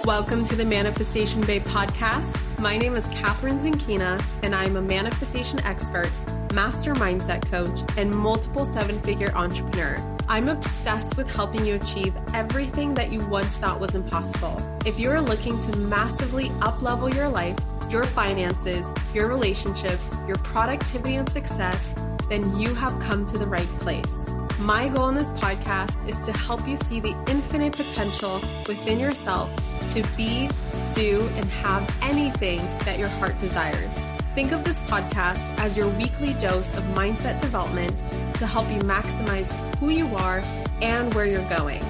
Welcome to the Manifestation Babe podcast. My name is Catherine Zinkina, and I'm a manifestation expert, master mindset coach, and multiple seven-figure entrepreneur. I'm obsessed with helping you achieve everything that you once thought was impossible. If you're looking to massively up-level your life, your finances, your relationships, your productivity and success, then you have come to the right place. My goal in this podcast is to help you see the infinite potential within yourself to be, do, and have anything that your heart desires. Think of this podcast as your weekly dose of mindset development to help you maximize who you are and where you're going.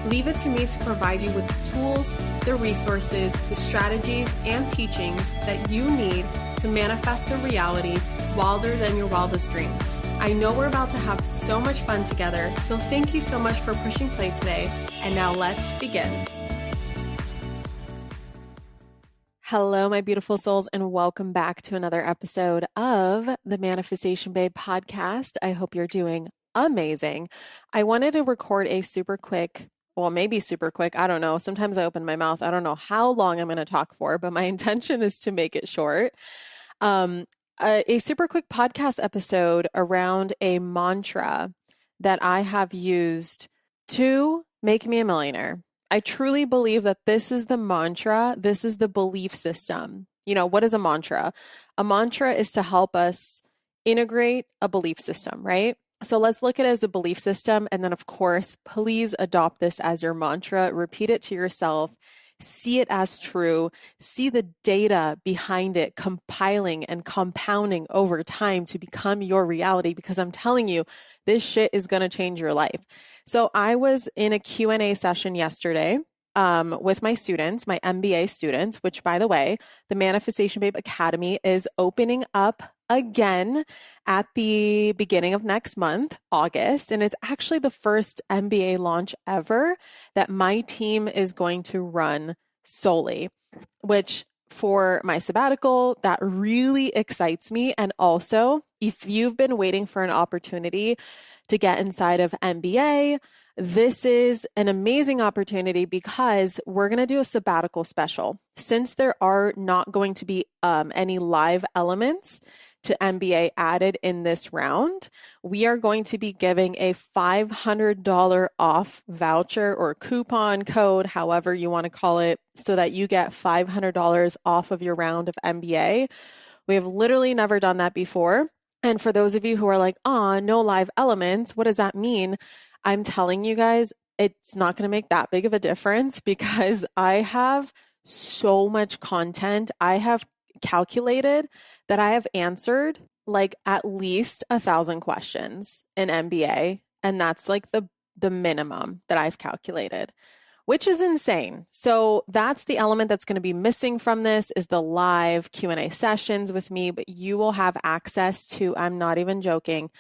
Leave it to me to provide you with the tools, the resources, the strategies, and teachings that you need to manifest a reality wilder than your wildest dreams. I know we're about to have so much fun together, so thank you so much for pushing play today. And now let's begin. Hello, my beautiful souls, and welcome back to another episode of the Manifestation Babe podcast. I hope you're doing amazing. I wanted to record a super quick, maybe super quick. I don't know. Sometimes I open my mouth. I don't know how long I'm going to talk for, but my intention is to make it short. A super quick podcast episode around a mantra that I have used to make me a millionaire. I truly believe that this is the mantra. This is the belief system. You know, what is a mantra? A mantra is to help us integrate a belief system, right? So let's look at it as a belief system. And then, of course, please adopt this as your mantra. Repeat it to yourself. See it as true, see the data behind it compiling and compounding over time to become your reality, because I'm telling you, this shit is going to change your life. So I was in a Q&A session yesterday with my students, my MBA students, which, by the way, the Manifestation Babe Academy is opening up again at the beginning of next month, August. And it's actually the first MBA launch ever that my team is going to run solely, which for my sabbatical, that really excites me. And also, if you've been waiting for an opportunity to get inside of MBA, this is an amazing opportunity because we're going to do a sabbatical special. Since there are not going to be any live elements to MBA added in this round, we are going to be giving a $500 off voucher or coupon code, however you want to call it, so that you get $500 off of your round of MBA. We have literally never done that before. And for those of you who are like, no live elements, what does that mean? I'm telling you guys, it's not going to make that big of a difference because I have so much content. I have calculated that I have answered like at least 1,000 questions in MBA. And that's like the minimum that I've calculated, which is insane. So that's the element that's going to be missing from this is the live Q&A sessions with me, but you will have access to, I'm not even joking,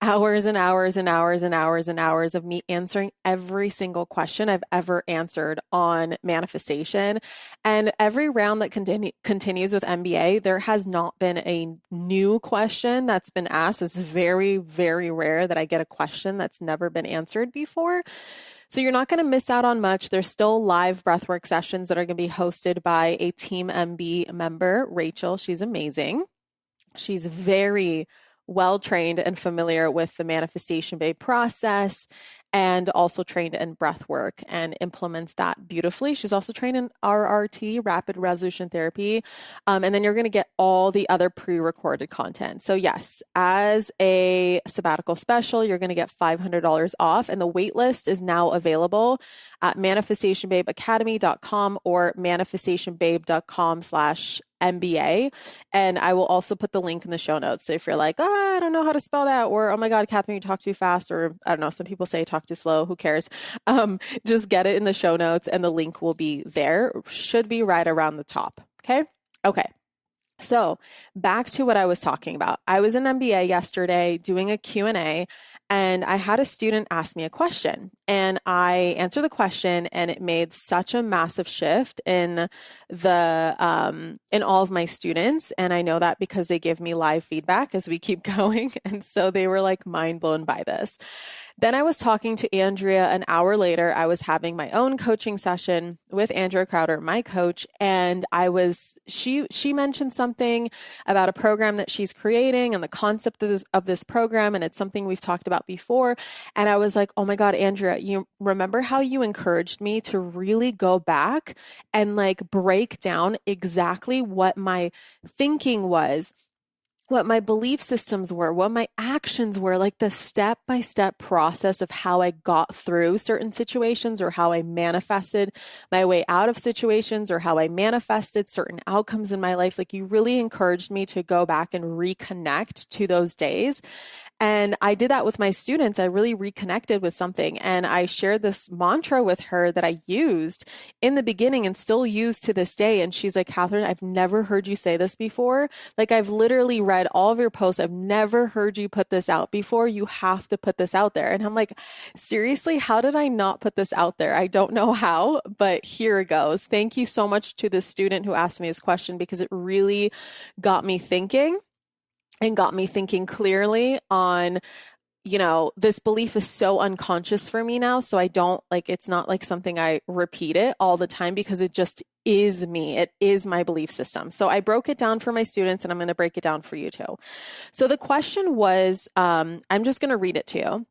hours and hours and hours and hours and hours of me answering every single question I've ever answered on manifestation. And every round that continues with MBA, there has not been a new question that's been asked. It's very, very rare that I get a question that's never been answered before. So you're not going to miss out on much. There's still live breathwork sessions that are going to be hosted by a Team MB member, Rachel. She's amazing. She's very well-trained and familiar with the Manifestation Babe process and also trained in breath work and implements that beautifully. She's also trained in RRT, rapid resolution therapy. And then you're going to get all the other pre-recorded content. So yes, as a sabbatical special, you're going to get $500 off. And the wait list is now available at manifestationbabeacademy.com or manifestationbabe.com/MBA. And I will also put the link in the show notes. So if you're like, I don't know how to spell that, or, oh my God, Catherine, you talk too fast, or I don't know, some people say talk too slow, who cares? Just get it in the show notes and the link will be there. Should be right around the top. Okay. So back to what I was talking about. I was in MBA yesterday doing a Q&A, and I had a student ask me a question, and I answered the question, and it made such a massive shift in all of my students. And I know that because they give me live feedback as we keep going. And so they were like mind blown by this. Then I was talking to Andrea an hour later. I was having my own coaching session with Andrea Crowder, my coach, and she mentioned something about a program that she's creating and the concept of this program, and it's something we've talked about before. And I was like, "Oh my God, Andrea, you remember how you encouraged me to really go back and like break down exactly what my thinking was, what my belief systems were, what my actions were, like the step-by-step process of how I got through certain situations, or how I manifested my way out of situations, or how I manifested certain outcomes in my life." Like, you really encouraged me to go back and reconnect to those days. And I did that with my students. I really reconnected with something. And I shared this mantra with her that I used in the beginning and still use to this day. And she's like, "Catherine, I've never heard you say this before. Like, I've literally read all of your posts. I've never heard you put this out before. You have to put this out there." And I'm like, seriously, how did I not put this out there? I don't know how, but here it goes. Thank you so much to the student who asked me this question, because it really got me thinking. And got me thinking clearly on, this belief is so unconscious for me now. So I don't like, it's not like something I repeat it all the time, because it just is me. It is my belief system. So I broke it down for my students, and I'm going to break it down for you too. So the question was, I'm just going to read it to you.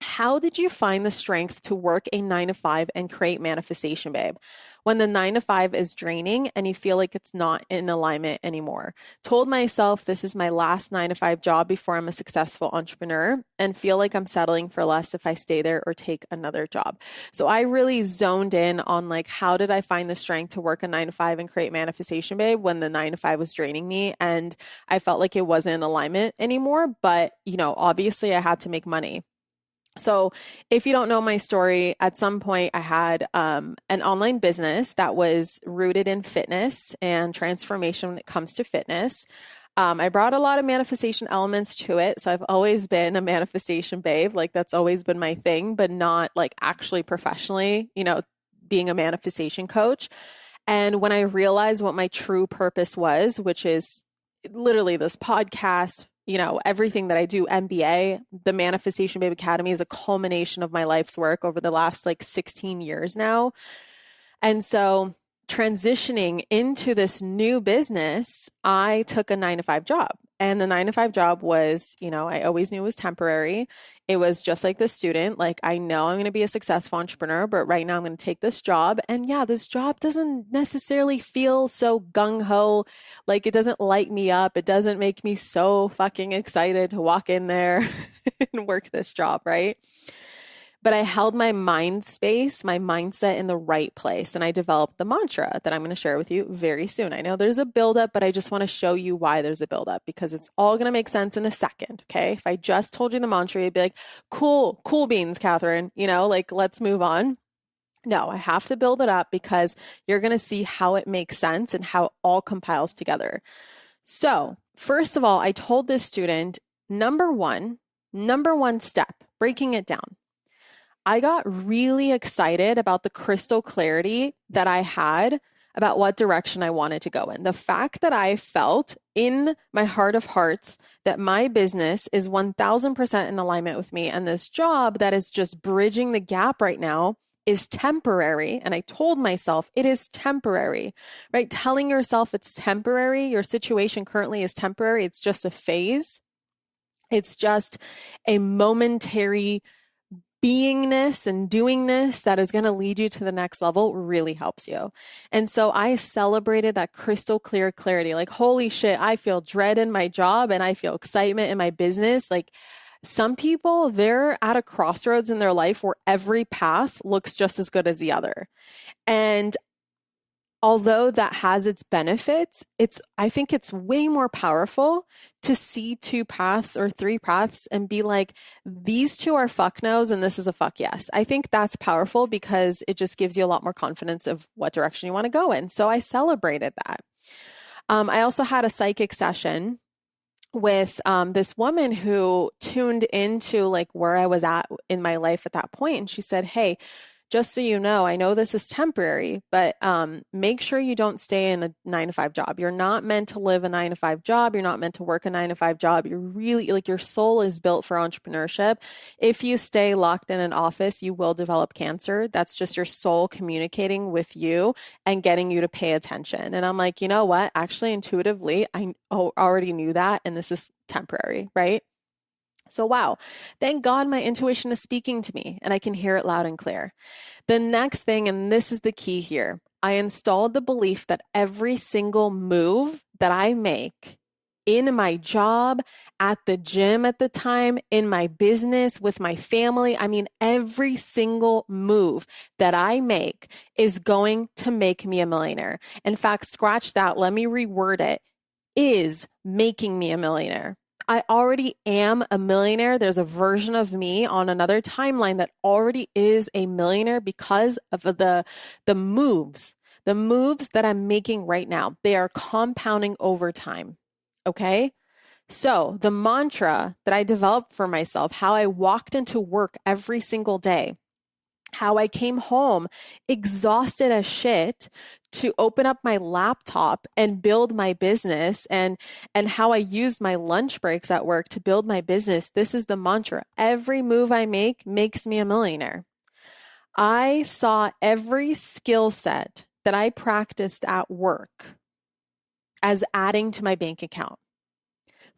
How did you find the strength to work a 9 to 5 and create manifestation, babe, when the 9 to 5 is draining and you feel like it's not in alignment anymore? Told myself this is my last 9 to 5 job before I'm a successful entrepreneur, and feel like I'm settling for less if I stay there or take another job. So I really zoned in on like, how did I find the strength to work a 9 to 5 and create manifestation, babe, when the 9 to 5 was draining me and I felt like it wasn't in alignment anymore. But, obviously I had to make money. So if you don't know my story, at some point I had an online business that was rooted in fitness and transformation when it comes to fitness. I brought a lot of manifestation elements to it. So I've always been a manifestation babe. Like, that's always been my thing, but not like actually professionally, being a manifestation coach. And when I realized what my true purpose was, which is literally this podcast, everything that I do, MBA, the Manifestation Babe Academy is a culmination of my life's work over the last like 16 years now. And so transitioning into this new business, I took a 9 to 5 job. And the 9 to 5 job was, I always knew it was temporary. It was just like the student. Like, I know I'm going to be a successful entrepreneur, but right now I'm going to take this job. And yeah, this job doesn't necessarily feel so gung-ho. Like, it doesn't light me up. It doesn't make me so fucking excited to walk in there and work this job, right? But I held my mind space, my mindset in the right place. And I developed the mantra that I'm going to share with you very soon. I know there's a buildup, but I just want to show you why there's a buildup, because it's all going to make sense in a second. Okay. If I just told you the mantra, you'd be like, cool beans, Catherine, like, let's move on. No, I have to build it up, because you're going to see how it makes sense and how it all compiles together. So first of all, I told this student, number one step, breaking it down. I got really excited about the crystal clarity that I had about what direction I wanted to go in. The fact that I felt in my heart of hearts that my business is 1000% in alignment with me, and this job that is just bridging the gap right now is temporary. And I told myself it is temporary, right? Telling yourself it's temporary, your situation currently is temporary. It's just a phase. It's just a momentary beingness and doingness that is going to lead you to the next level, really helps you. And so I celebrated that crystal clear clarity. Like, holy shit, I feel dread in my job and I feel excitement in my business. Like, some people, they're at a crossroads in their life where every path looks just as good as the other. And although that has its benefits, I think it's way more powerful to see 2 paths or 3 paths and be like, these 2 are fuck no's and this is a fuck yes. I think that's powerful, because it just gives you a lot more confidence of what direction you want to go in. So I celebrated that. I also had a psychic session with this woman who tuned into like where I was at in my life at that point. And she said, "Hey, just so you know, I know this is temporary, but make sure you don't stay in a 9 to 5 job. You're not meant to live a 9 to 5 job. You're not meant to work a 9 to 5 job. You're really like your soul is built for entrepreneurship. If you stay locked in an office, you will develop cancer. That's just your soul communicating with you and getting you to pay attention." And I'm like, you know what? Actually, intuitively, I already knew that, and this is temporary, right? So, wow, thank God my intuition is speaking to me and I can hear it loud and clear. The next thing, and this is the key here, I installed the belief that every single move that I make in my job, at the gym at the time, in my business, with my family, I mean, every single move that I make is going to make me a millionaire. In fact, scratch that. Let me reword it. Is making me a millionaire. I already am a millionaire. There's a version of me on another timeline that already is a millionaire because of the moves, the moves that I'm making right now. They are compounding over time. Okay. So the mantra that I developed for myself, how I walked into work every single day, how I came home exhausted as shit to open up my laptop and build my business, and how I used my lunch breaks at work to build my business. This is the mantra. Every move I make makes me a millionaire. I saw every skill set that I practiced at work as adding to my bank account.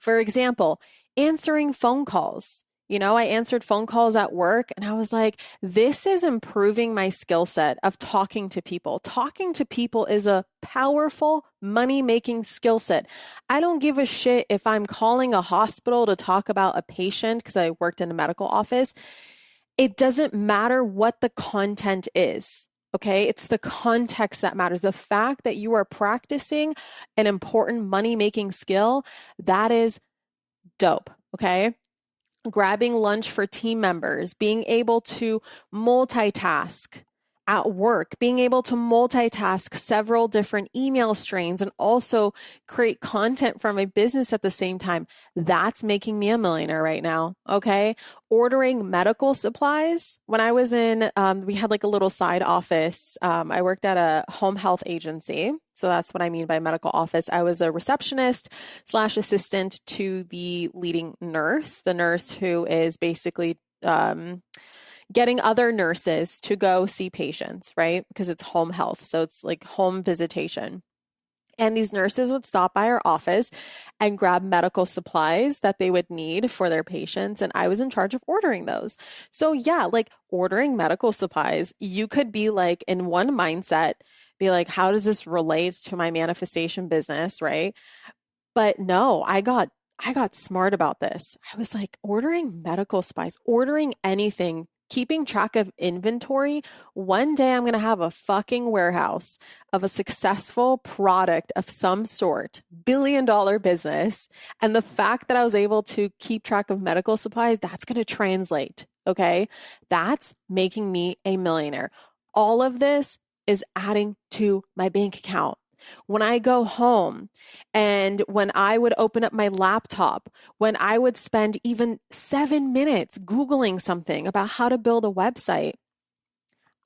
For example, answering phone calls. You know, I answered phone calls at work and I was like, this is improving my skill set of talking to people. Talking to people is a powerful money-making skill set. I don't give a shit if I'm calling a hospital to talk about a patient because I worked in a medical office. It doesn't matter what the content is. Okay, it's the context that matters. The fact that you are practicing an important money-making skill, that is dope. Okay. Grabbing lunch for team members, being able to multitask at work, being able to multitask several different email strains and also create content from a business at the same time. That's making me a millionaire right now. Okay. Ordering medical supplies. When I was in, we had like a little side office. I worked at a home health agency. So that's what I mean by medical office. I was a receptionist / assistant to the leading nurse, the nurse who is basically, getting other nurses to go see patients, right? Because it's home health. So it's like home visitation. And these nurses would stop by our office and grab medical supplies that they would need for their patients. And I was in charge of ordering those. So yeah, like ordering medical supplies, you could be like in one mindset, be like, how does this relate to my manifestation business, right? But no, I got smart about this. I was like ordering medical supplies, ordering anything, keeping track of inventory. One day I'm going to have a fucking warehouse of a successful product of some sort, billion-dollar business. And the fact that I was able to keep track of medical supplies, that's going to translate. Okay. That's making me a millionaire. All of this is adding to my bank account. When I go home and when I would open up my laptop, when I would spend even 7 minutes Googling something about how to build a website,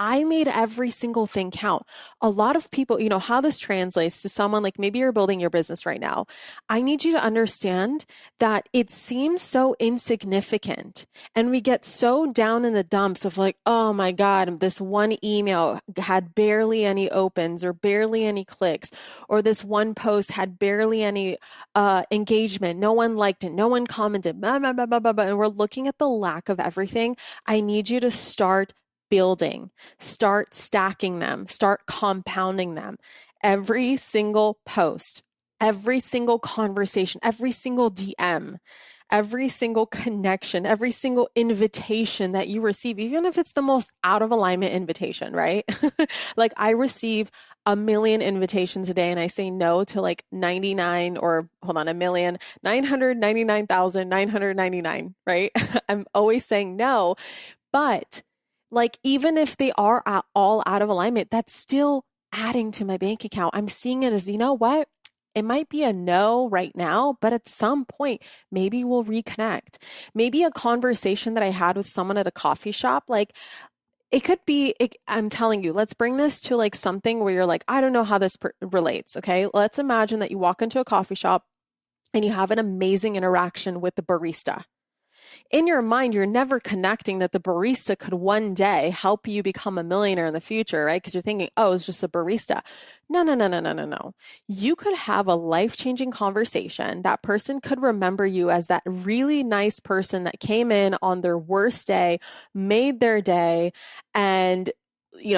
I made every single thing count. A lot of people, you know, how this translates to someone like maybe you're building your business right now. I need you to understand that it seems so insignificant. And we get so down in the dumps of like, oh my God, this one email had barely any opens or barely any clicks, or this one post had barely any engagement. No one liked it. No one commented, blah, blah, blah, blah, blah, blah. And we're looking at the lack of everything. I need you to start building, start stacking them, start compounding them. Every single post, every single conversation, every single DM, every single connection, every single invitation that you receive, even if it's the most out of alignment invitation, right? Like I receive a million invitations a day and I say no to like 99 or hold on, 1,999,999, right? I'm always saying no, but like, even if they are all out of alignment, that's still adding to my bank account. I'm seeing it as, you know what? It might be a no right now, but at some point, maybe we'll reconnect. Maybe a conversation that I had with someone at a coffee shop, like it could be, I'm telling you, let's bring this to like something where you're like, I don't know how this relates. Okay. Let's imagine that you walk into a coffee shop and you have an amazing interaction with the barista. In your mind, you're never connecting that the barista could one day help you become a millionaire in the future, right? Because you're thinking, oh, it's just a barista. No, no, no, no, no, no, no. You could have a life-changing conversation. That person could remember you as that really nice person that came in on their worst day, made their day, and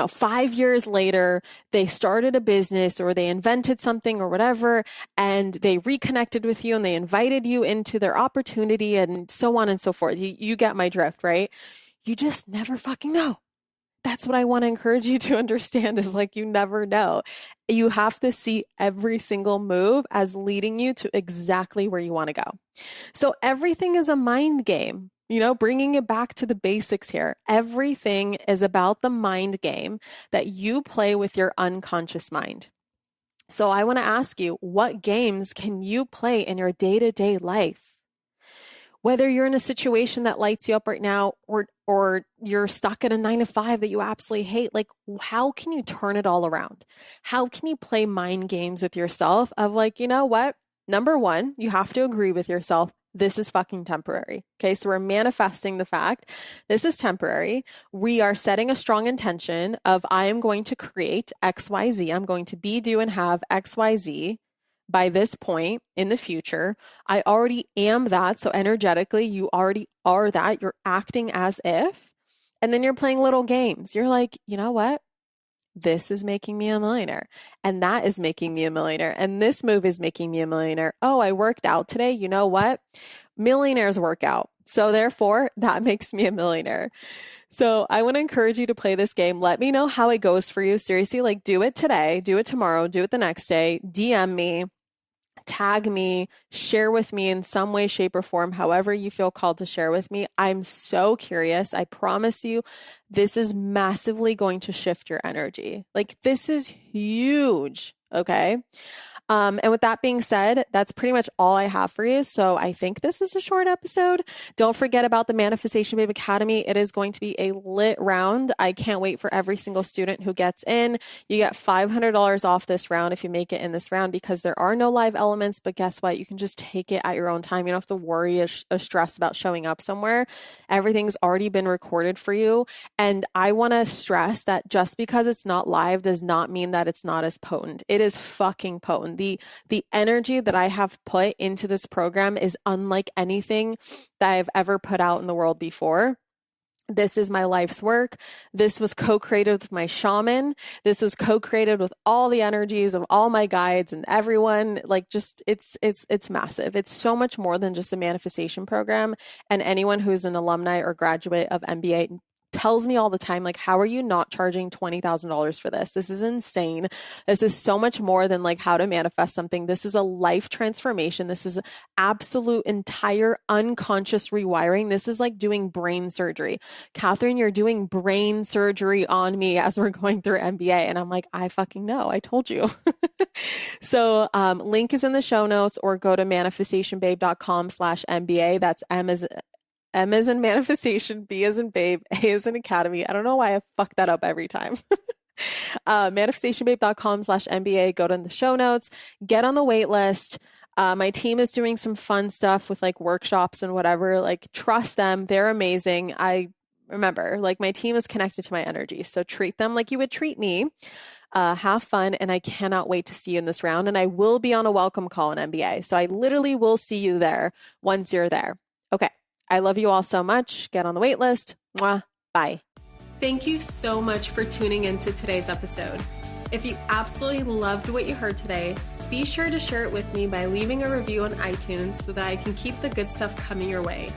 5 years later, they started a business or they invented something or whatever, and they reconnected with you and they invited you into their opportunity and so on and so forth. You get my drift, right? You just never fucking know. That's what I want to encourage you to understand is like, you never know. You have to see every single move as leading you to exactly where you want to go. So everything is a mind game. Bringing it back to the basics here. Everything is about the mind game that you play with your unconscious mind. So I want to ask you, what games can you play in your day-to-day life? Whether you're in a situation that lights you up right now or you're stuck at a 9-to-5 that you absolutely hate, like how can you turn it all around? How can you play mind games with yourself of like, you know what? Number one, you have to agree with yourself. This is fucking temporary. Okay. So we're manifesting the fact this is temporary. We are setting a strong intention of I am going to create XYZ. I'm going to be, do, and have XYZ by this point in the future. I already am that. So energetically, you already are that. You're acting as if, and then you're playing little games. You're like, you know what? This is making me a millionaire, and that is making me a millionaire, and this move is making me a millionaire. Oh, I worked out today. You know what? Millionaires work out. So therefore, that makes me a millionaire. So I want to encourage you to play this game. Let me know how it goes for you. Seriously, like do it today, do it tomorrow, do it the next day, DM me, tag me, share with me in some way, shape, or form, however you feel called to share with me. I'm so curious. I promise you, this is massively going to shift your energy. Like this is huge. Okay. And with that being said, that's pretty much all I have for you. So I think this is a short episode. Don't forget about the Manifestation Babe Academy. It is going to be a lit round. I can't wait for every single student who gets in. You get $500 off this round if you make it in this round because there are no live elements, but guess what? You can just take it at your own time. You don't have to worry or stress about showing up somewhere. Everything's already been recorded for you. And I want to stress that just because it's not live does not mean that it's not as potent. It is fucking potent. The energy that I have put into this program is unlike anything that I've ever put out in the world before. This is my life's work. This was co-created with my shaman. This was co-created with all the energies of all my guides and everyone. Like just, it's massive. It's so much more than just a manifestation program. And anyone who's an alumni or graduate of MBA tells me all the time, like, how are you not charging $20,000 for this? This is insane. This is so much more than like how to manifest something. This is a life transformation. This is absolute entire unconscious rewiring. This is like doing brain surgery. Catherine, you're doing brain surgery on me as we're going through MBA. And I'm like, I fucking know. I told you. So link is in the show notes or go to manifestationbabe.com/MBA. That's M as in manifestation, B as in babe, A as in academy. I don't know why I fuck that up every time. Manifestationbabe.com/MBA. Go to the show notes, get on the wait list. My team is doing some fun stuff with like workshops and whatever. Like trust them. They're amazing. I remember like my team is connected to my energy. So treat them like you would treat me. Have fun. And I cannot wait to see you in this round. And I will be on a welcome call in MBA. So I literally will see you there once you're there. Okay. I love you all so much. Get on the wait list. Mwah. Bye. Thank you so much for tuning into today's episode. If you absolutely loved what you heard today, be sure to share it with me by leaving a review on iTunes so that I can keep the good stuff coming your way.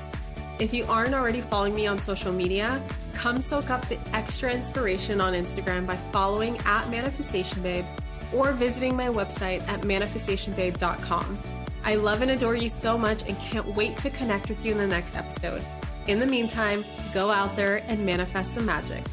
If you aren't already following me on social media, come soak up the extra inspiration on Instagram by following @ManifestationBabe or visiting my website at manifestationbabe.com. I love and adore you so much and can't wait to connect with you in the next episode. In the meantime, go out there and manifest some magic.